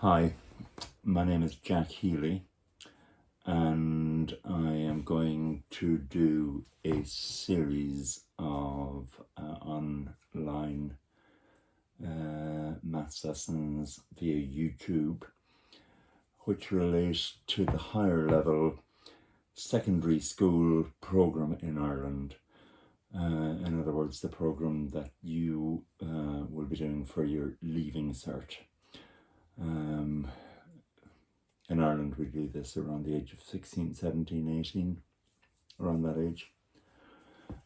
Hi, my name is Jack Healy, and I am going to do a series of online maths lessons via YouTube, which relate to the higher level secondary school programme in Ireland. In other words, the programme that you will be doing for your Leaving Cert. In Ireland, we do this around the age of 16, 17, 18, around that age.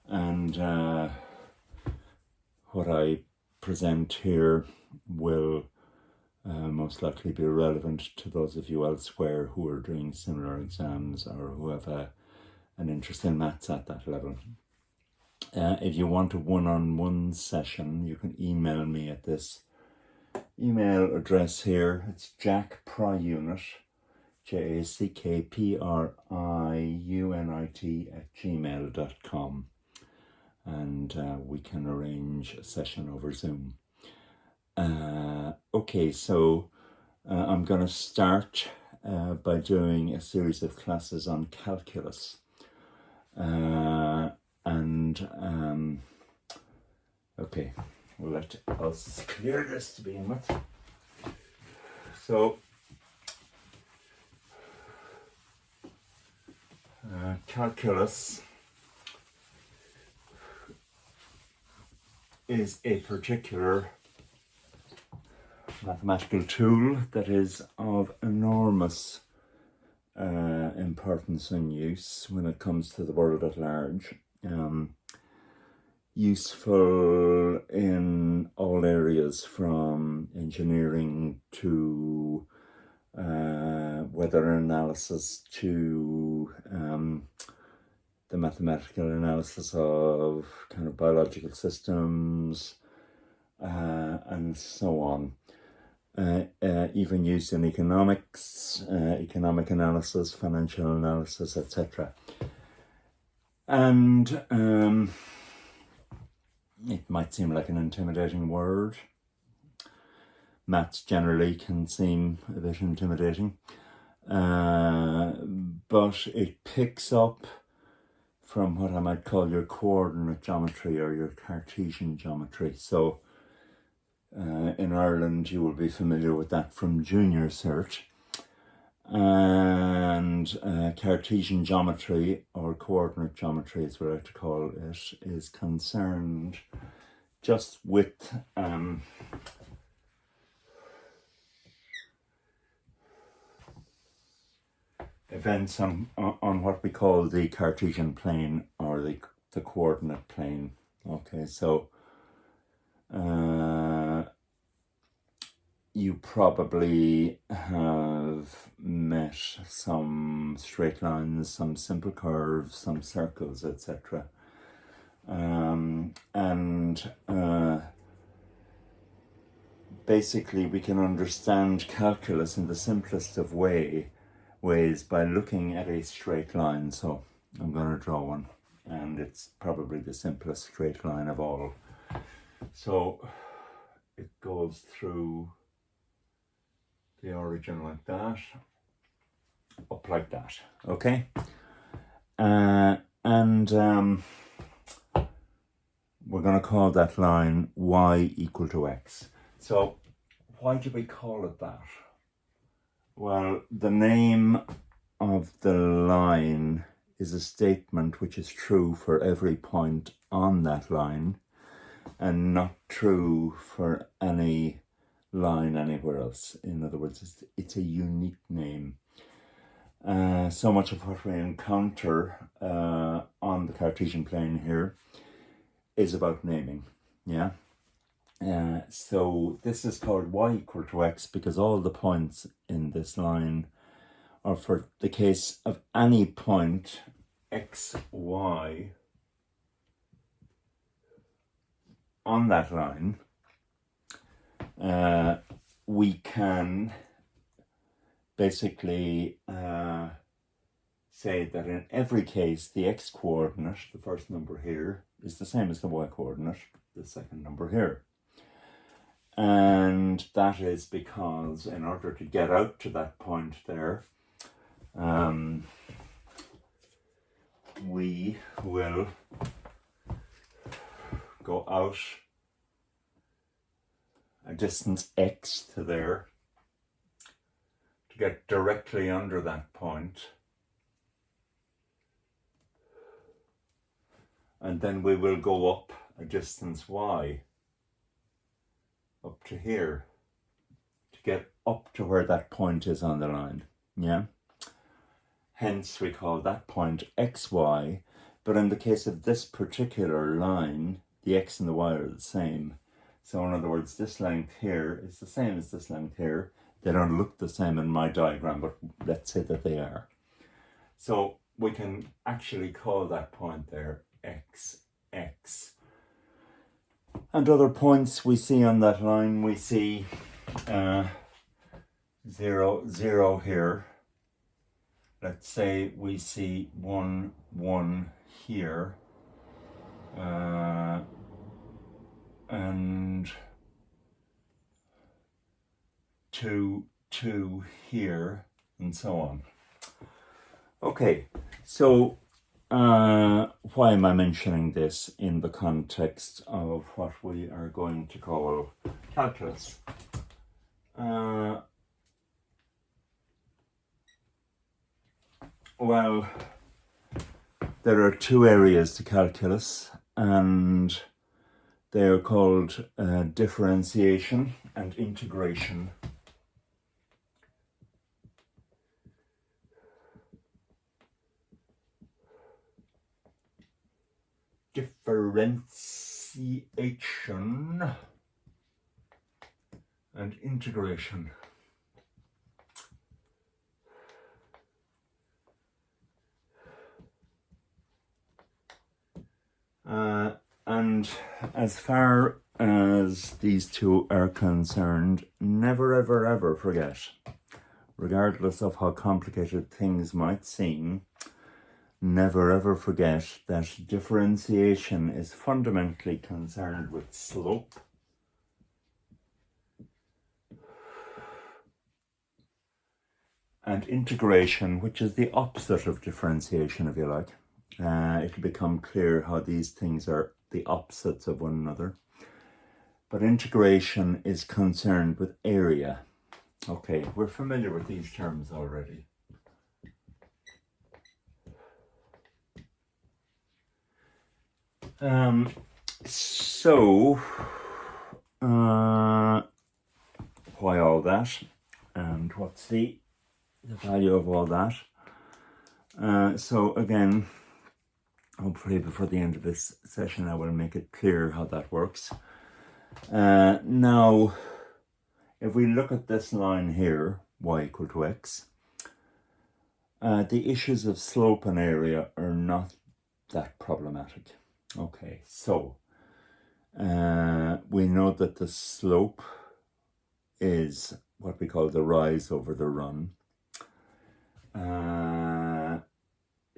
And what I present here will most likely be relevant to those of you elsewhere who are doing similar exams or who have an interest in maths at that level. If you want a one-on-one session, you can email me at this email address here. It's jackpriunit, jackpriunit@gmail.com, and we can arrange a session over Zoom. Okay, so I'm going to start by doing a series of classes on calculus. Okay, we'll let us clear this to begin with. So, calculus is a particular mathematical tool that is of enormous importance and use when it comes to the world at large. Useful in all areas from engineering to weather analysis to the mathematical analysis of kind of biological systems and so on. Even used in economics, economic analysis, financial analysis, etc. And it might seem like an intimidating word. Maths generally can seem a bit intimidating, but it picks up from what I might call your coordinate geometry or your Cartesian geometry. So in Ireland, you will be familiar with that from junior cert. And Cartesian geometry, or coordinate geometry as we like to call it, is concerned just with events on what we call the Cartesian plane or the coordinate plane. Okay, so you probably have met some straight lines, some simple curves, some circles, etc. Basically we can understand calculus in the simplest of ways by looking at a straight line. So I'm going to draw one, and it's probably the simplest straight line of all. So it goes through the origin like that, up like that, okay? We're going to call that line y equal to x. So why do we call it that? Well, the name of the line is a statement which is true for every point on that line and not true for any line anywhere else. In other words, it's a unique name. So much of what we encounter on the Cartesian plane here is about naming, yeah? So this is called y equal to x because all the points in this line are for the case of any point x, y on that line. We can basically say that in every case the x coordinate, the first number here, is the same as the y coordinate, the second number here. And that is because in order to get out to that point there, we will go out a distance x to there to get directly under that point. And then we will go up a distance y up to here to get up to where that point is on the line. Yeah. Hence we call that point xy, but in the case of this particular line, the x and the y are the same. So in other words, this length here is the same as this length here. They don't look the same in my diagram, but let's say that they are. So we can actually call that point there x. And other points we see on that line, we see 0, 0 here. Let's say we see 1, 1 here, and 2, 2 here, and so on. Okay, so why am I mentioning this in the context of what we are going to call calculus? Well, there are two areas to calculus, and they are called differentiation and integration. Differentiation and integration. And as far as these two are concerned, never ever ever forget, regardless of how complicated things might seem, never ever forget that differentiation is fundamentally concerned with slope, and integration, which is the opposite of differentiation, if you like. It'll become clear how these things are the opposites of one another. But integration is concerned with area. Okay, we're familiar with these terms already. So, why all that? And what's the value of all that? So again, hopefully before the end of this session I will make it clear how that works. Now, if we look at this line here, y equal to x, the issues of slope and area are not that problematic. Okay, so we know that the slope is what we call the rise over the run.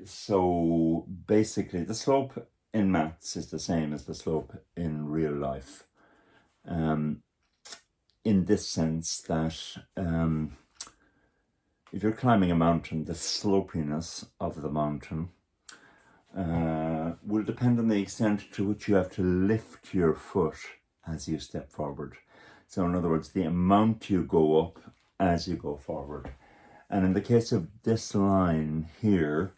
So basically the slope in maths is the same as the slope in real life, in this sense that if you're climbing a mountain, the slopiness of the mountain will depend on the extent to which you have to lift your foot as you step forward. So in other words, the amount you go up as you go forward. And in the case of this line here,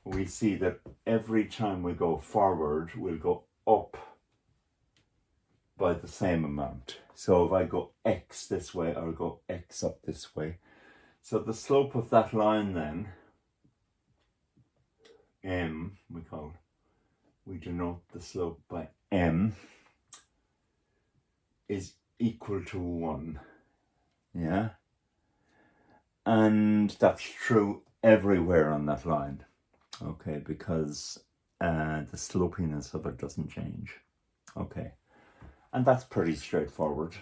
we see that every time we go forward, we'll go up by the same amount. So if I go x this way, I'll go x up this way. So the slope of that line then, m, we denote the slope by m, is equal to 1. Yeah? And that's true everywhere on that line. Okay, because the slopiness of it doesn't change. Okay, and that's pretty straightforward.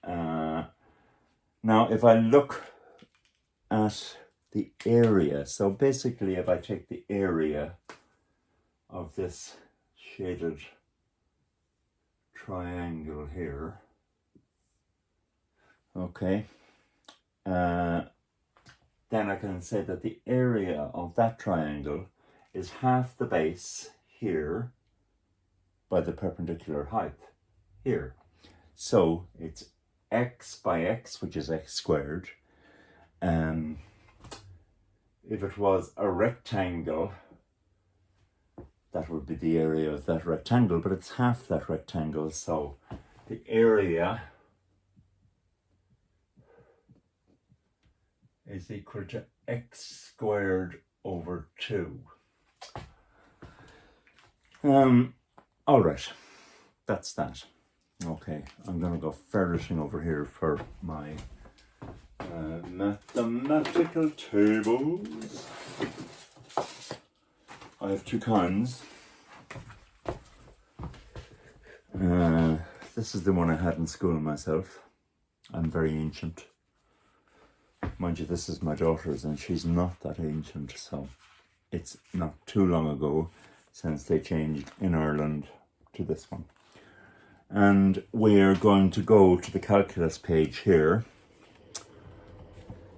Now, if I look at the area, so basically if I take the area of this shaded triangle here, Okay. Then I can say that the area of that triangle is half the base here by the perpendicular height here. So it's x by x, which is x squared. If it was a rectangle, that would be the area of that rectangle, but it's half that rectangle, so the area is equal to x squared over 2. All right, that's that. Okay, I'm going to go flourishing over here for my mathematical tables. I have two kinds. This is the one I had in school myself. I'm very ancient. Mind you, this is my daughter's and she's not that ancient, so it's not too long ago since they changed in Ireland to this one. And we're going to go to the calculus page here.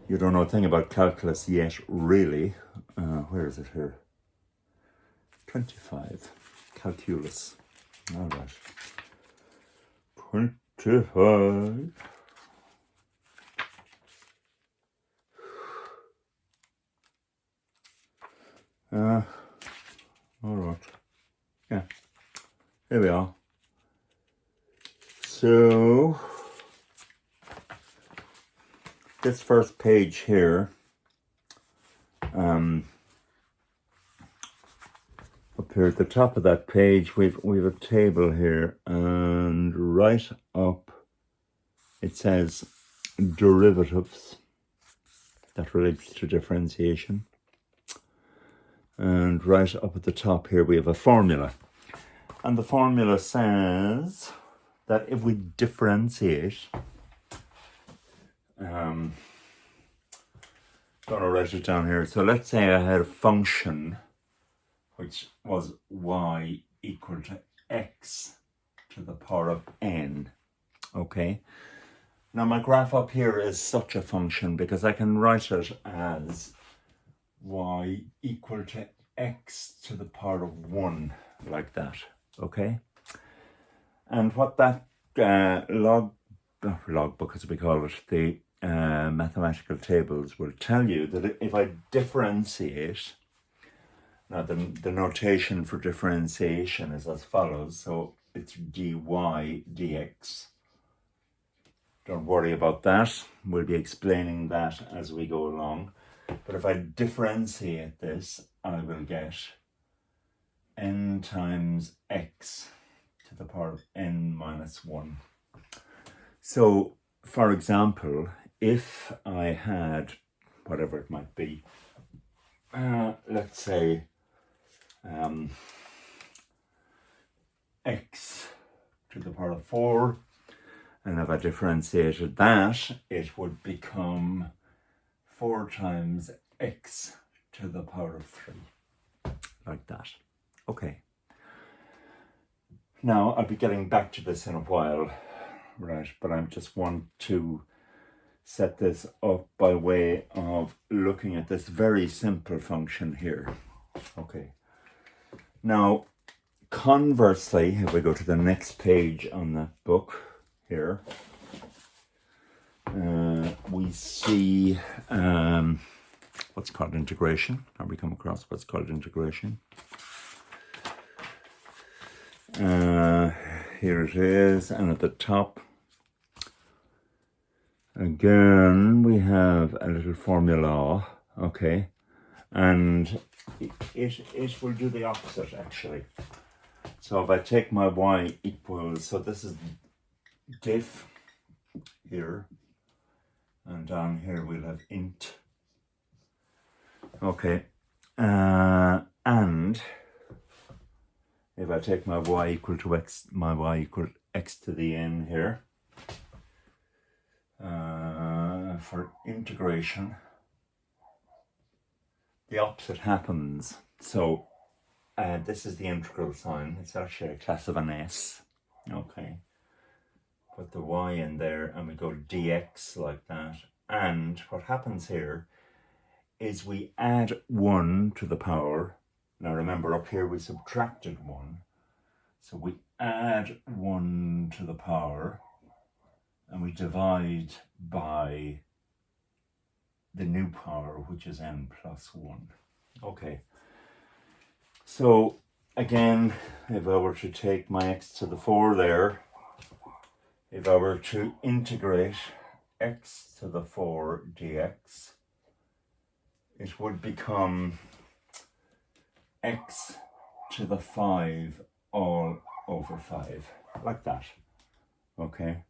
You don't know a thing about calculus yet, really. Where is it here? 25. Calculus. All right. 25. All right. Yeah. Here we are. So this first page here, up here at the top of that page, we've a table here, and right up it says derivatives. That relates to differentiation. And right up at the top here we have a formula. And the formula says that if we differentiate, I'm going to write it down here. So let's say I had a function which was y equal to x to the power of n. Okay. Now my graph up here is such a function because I can write it as y equal to x to the power of 1, like that. Okay. And what that logbook, as we call it, the mathematical tables will tell you that if I differentiate, now the notation for differentiation is as follows. So it's dy dx. Don't worry about that. We'll be explaining that as we go along. But if I differentiate this, I will get n times x to the power of n minus 1. So, for example, if I had, whatever it might be, let's say x to the power of 4, and if I differentiated that, it would become 4 times x to the power of 3, like that. Okay. Now, I'll be getting back to this in a while, right? But I just want to set this up by way of looking at this very simple function here. Okay. Now, conversely, if we go to the next page on that book here, we see what's called integration. Have we come across what's called integration? Here it is, and at the top again we have a little formula, okay, and it will do the opposite actually. So if I take my y equals, so this is diff here, and down here we'll have int, okay, and if I take my y equal to x, my y equal x to the n here, for integration, the opposite happens. So this is the integral sign. It's actually a class of an s. Okay. put the y in there, and we go dx like that. And what happens here is we add 1 to the power. Now remember, up here we subtracted 1. So we add 1 to the power, and we divide by the new power, which is n plus 1. Okay. So again, if I were to take my x to the 4 there, if I were to integrate x to the 4 dx, it would become x to the 5 all over 5, like that. Okay.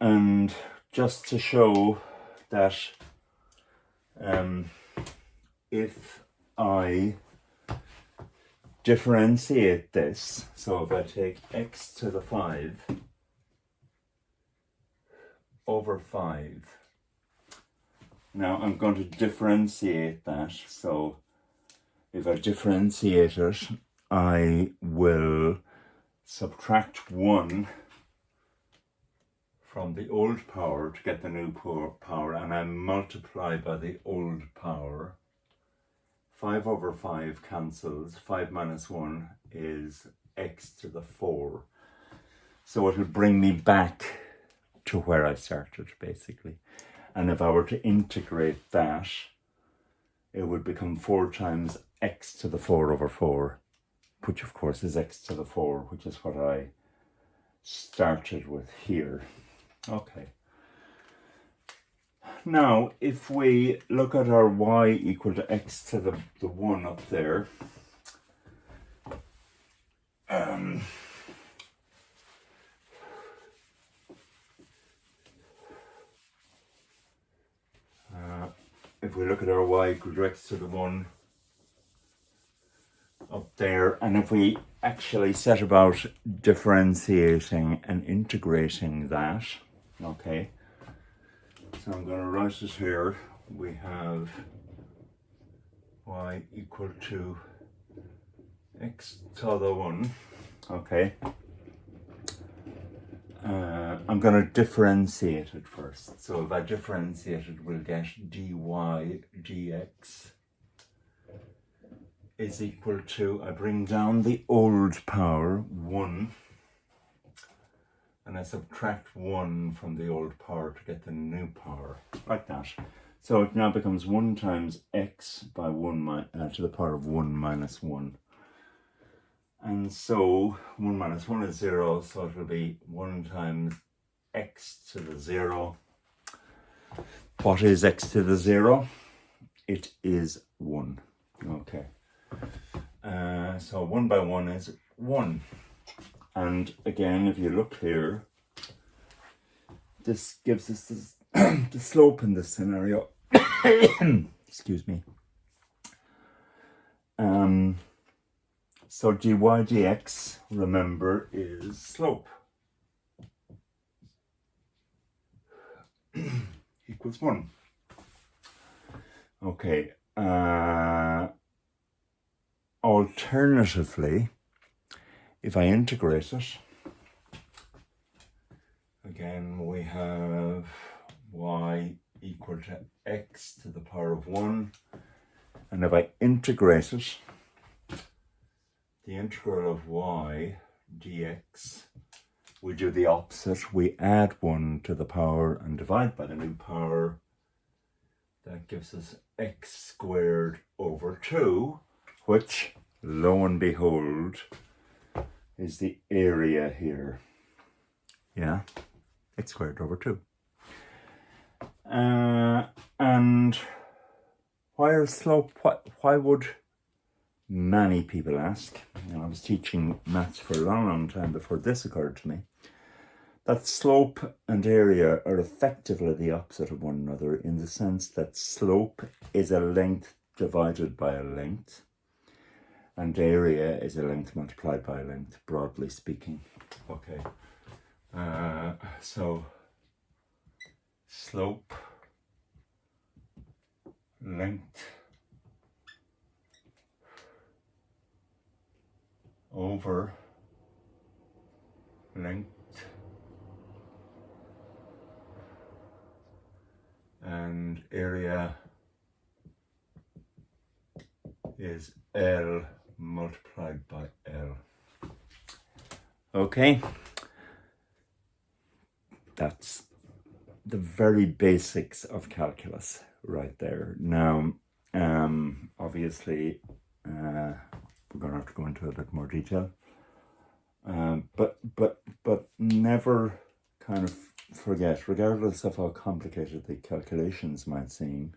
And just to show that if I differentiate this, so if I take x to the 5 over 5, now I'm going to differentiate that. So if I differentiate it, I will subtract 1 from the old power to get the new power, and I multiply by the old power. 5 over 5 cancels. 5 minus 1 is x to the 4. So it will bring me back to where I started, basically. And if I were to integrate that, it would become 4 times x to the 4 over 4, which of course is x to the 4, which is what I started with here. Okay. Now, if we look at our y equal to x to the 1 up there, if we look at our y equal to x to the 1 up there, and if we actually set about differentiating and integrating that, okay, so I'm going to write it here. We have y equal to x to the 1, okay. I'm going to differentiate it first. So if I differentiate it, we'll get dy dx is equal to, I bring down the old power, 1, and I subtract 1 from the old power to get the new power, like that. So it now becomes 1 times x by 1 to the power of 1 minus 1. And so 1 minus 1 is 0, so it will be 1 times x to the 0. What is x to the 0? It is 1. Okay. So 1 by 1 is 1. And again, if you look here, this gives us this the slope in this scenario. Excuse me. So dy dx, remember, is slope. Equals 1. Okay. Alternatively, if I integrate it, again we have y equal to x to the power of 1, and if I integrate it, the integral of y dx, we do the opposite. We add 1 to the power and divide by the new power. That gives us x squared over 2, which, lo and behold, is the area here. Yeah, x squared over 2. And why are slope? Why would many people ask? And I was teaching maths for a long time before this occurred to me, that slope and area are effectively the opposite of one another, in the sense that slope is a length divided by a length, and area is a length multiplied by a length, broadly speaking. Okay, so slope, length over length and area is L multiplied by L. Okay, that's the very basics of calculus right there. Now, obviously, we're going to have to go into a bit more detail, but never kind of forget, regardless of how complicated the calculations might seem,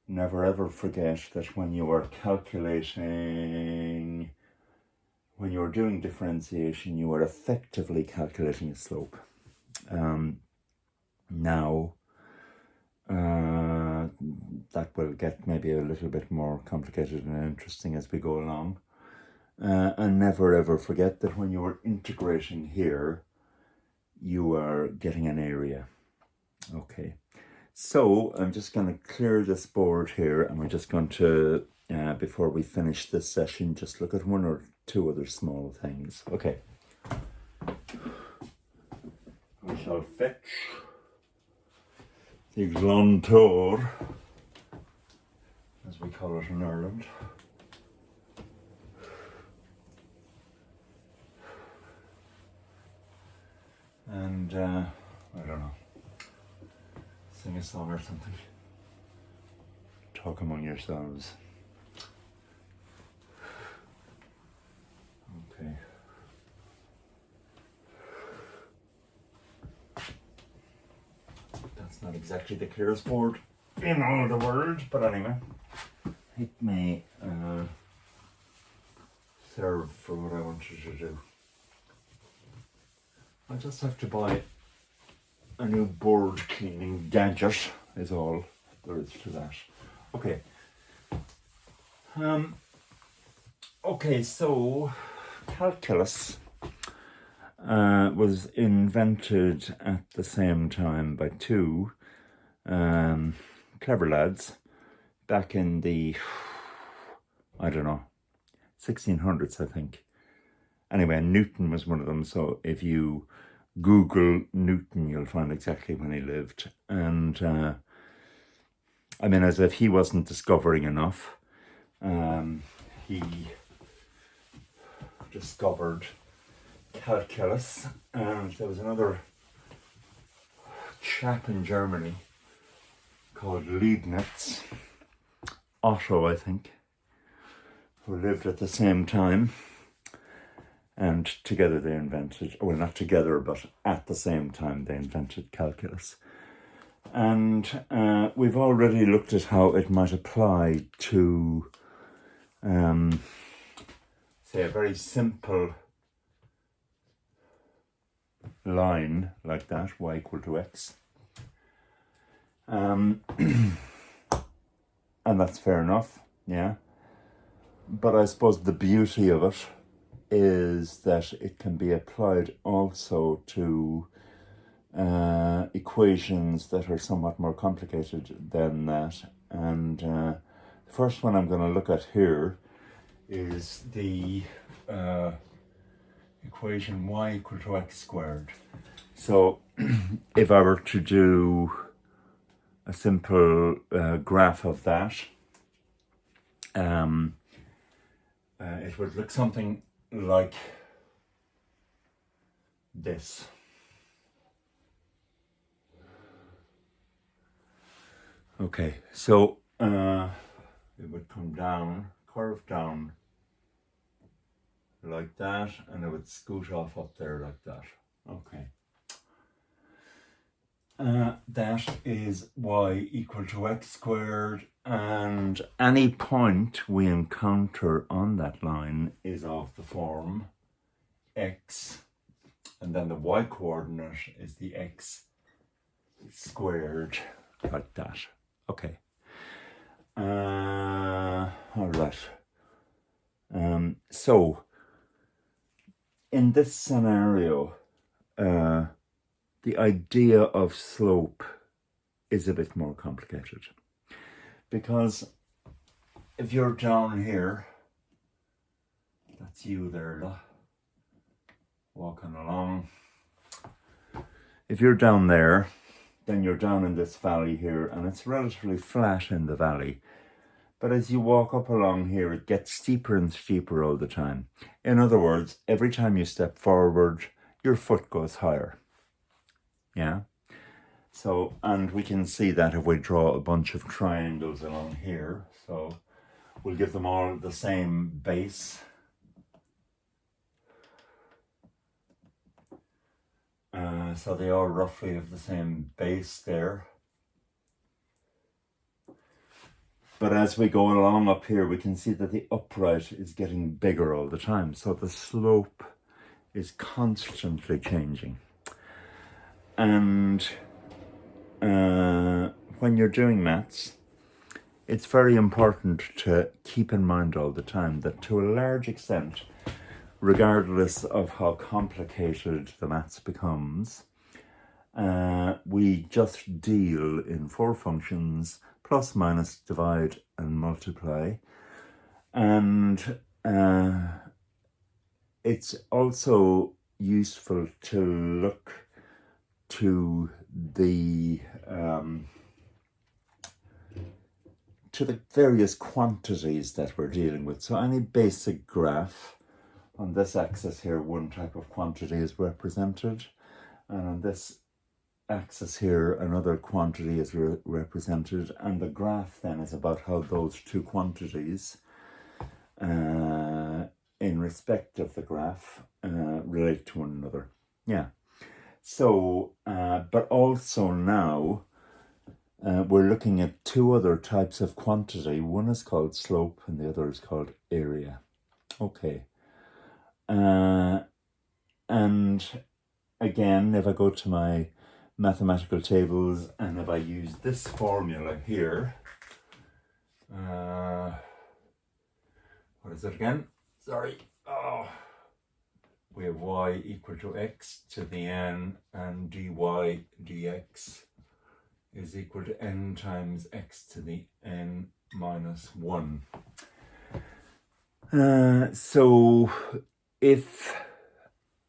never ever forget that when you are calculating, when you're doing differentiation, you are effectively calculating a slope. Now, that will get maybe a little bit more complicated and interesting as we go along. And never ever forget that when you are integrating here, you are getting an area. Okay, so I'm just going to clear this board here, and we're just going to, before we finish this session, just look at one or two other small things. Okay, we shall fetch the Glantor, as we call it in Ireland. And I don't know, sing a song or something. Talk among yourselves. Okay. That's not exactly the clearest board in all the world, but anyway, it may serve for what I wanted to do. I just have to buy a new board cleaning gadget, is all there is to that. Okay. Okay, so calculus was invented at the same time by two clever lads back in the, I don't know, 1600s, I think. Anyway, Newton was one of them, so if you Google Newton, you'll find exactly when he lived. And I mean, as if he wasn't discovering enough, he discovered calculus, and there was another chap in Germany called Leibniz, Otto, I think, who lived at the same time. And together they invented, well, not together, but at the same time they invented calculus. And we've already looked at how it might apply to, say, a very simple line like that, y equal to x. And that's fair enough, yeah. But I suppose the beauty of it is that it can be applied also to equations that are somewhat more complicated than that. And the first one I'm going to look at here is the equation y equal to x squared. So if I were to do a simple graph of that, it would look something like this. Okay, so it would come down, curve down like that, and it would scoot off up there like that. Okay. That is y equal to x squared, and any point we encounter on that line is of the form x, and then the y coordinate is the x squared, like that. Okay. All right. So in this scenario, the idea of slope is a bit more complicated, because if you're down here, that's you there, walking along. If you're down there, then you're down in this valley here, and it's relatively flat in the valley. But as you walk up along here, it gets steeper and steeper all the time. In other words, every time you step forward, your foot goes higher. Yeah? So, and we can see that if we draw a bunch of triangles along here. So we'll give them all the same base. So they all roughly have the same base there. But as we go along up here, we can see that the upright is getting bigger all the time. So the slope is constantly changing. And when you're doing maths, it's very important to keep in mind all the time that to a large extent, regardless of how complicated the maths becomes, we just deal in 4 functions: plus, minus, divide, and multiply. And it's also useful to look to the various quantities that we're dealing with. So any basic graph, on this axis here, one type of quantity is represented, and on this axis here, another quantity is represented, and the graph then is about how those two quantities, in respect of the graph, relate to one another. Yeah. So, but also now, we're looking at 2 other types of quantity. One is called slope and the other is called area. Okay. And again, if I go to my mathematical tables and if I use this formula here, what is it again? Sorry. Oh, we have y equal to x to the n, and dy dx is equal to n times x to the n minus 1. So if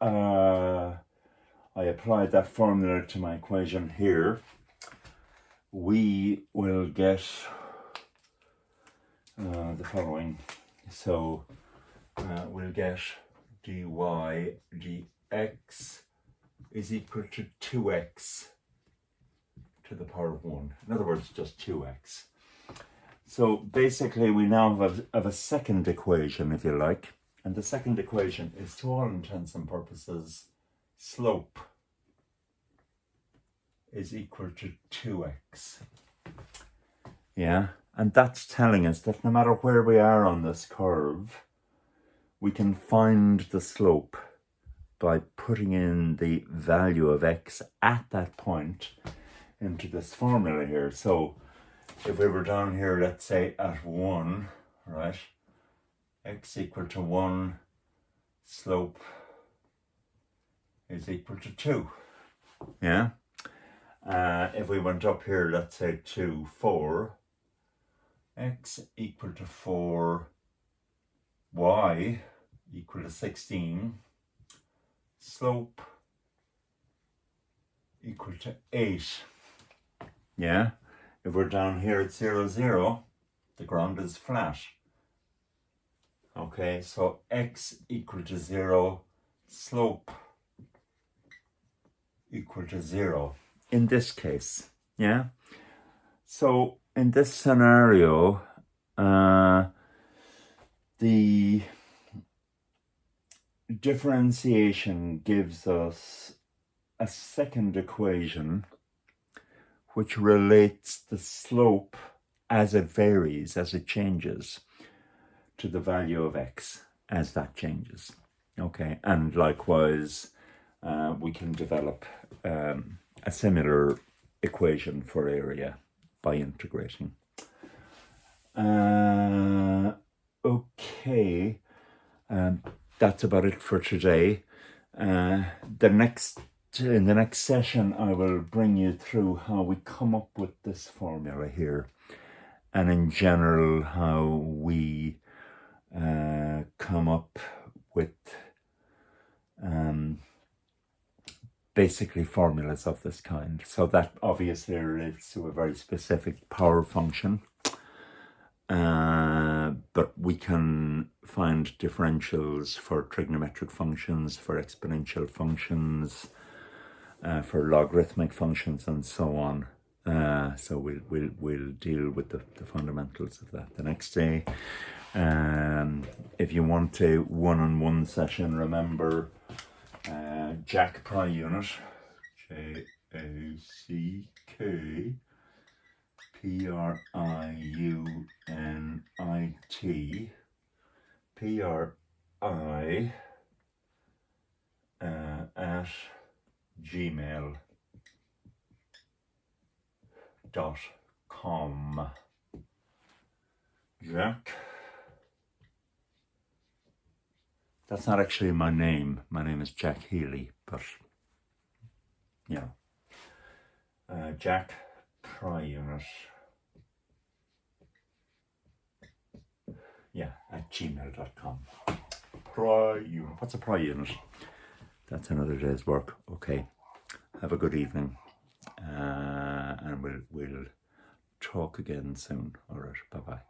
I apply that formula to my equation here, we will get the following. So we'll get dy dx is equal to 2x to the power of 1. In other words, just 2x. So basically we now have a second equation, if you like, and the second equation is, to all intents and purposes, slope is equal to 2x. Yeah, and that's telling us that no matter where we are on this curve, we can find the slope by putting in the value of x at that point into this formula here. So if we were down here, let's say at 1, right, x equal to 1, slope is equal to 2. Yeah. If we went up here, let's say to 4, x equal to 4, y equal to 16, slope equal to 8. Yeah. If we're down here at 0, 0, the ground is flat. Okay, so x equal to 0, slope equal to 0 in this case. Yeah. So in this scenario, the differentiation gives us a second equation which relates the slope as it varies, as it changes, to the value of x as that changes. Okay, and likewise, we can develop a similar equation for area by integrating. Okay, that's about it for today. In the next session, I will bring you through how we come up with this formula here, and in general how we come up with basically formulas of this kind. So that obviously relates to a very specific power function. But we can find differentials for trigonometric functions, for exponential functions, for logarithmic functions, and so on. So we'll deal with the fundamentals of that the next day. If you want a one-on-one session, remember Jackpriunit, JACKPRIUNIT, PRI at gmail.com. Jack. That's not actually my name. My name is Jack Healy, but yeah. Jackpriunit. Yeah, at gmail.com. Priunit. What's a priunit? That's another day's work. Okay. Have a good evening. And we'll talk again soon. All right. Bye-bye.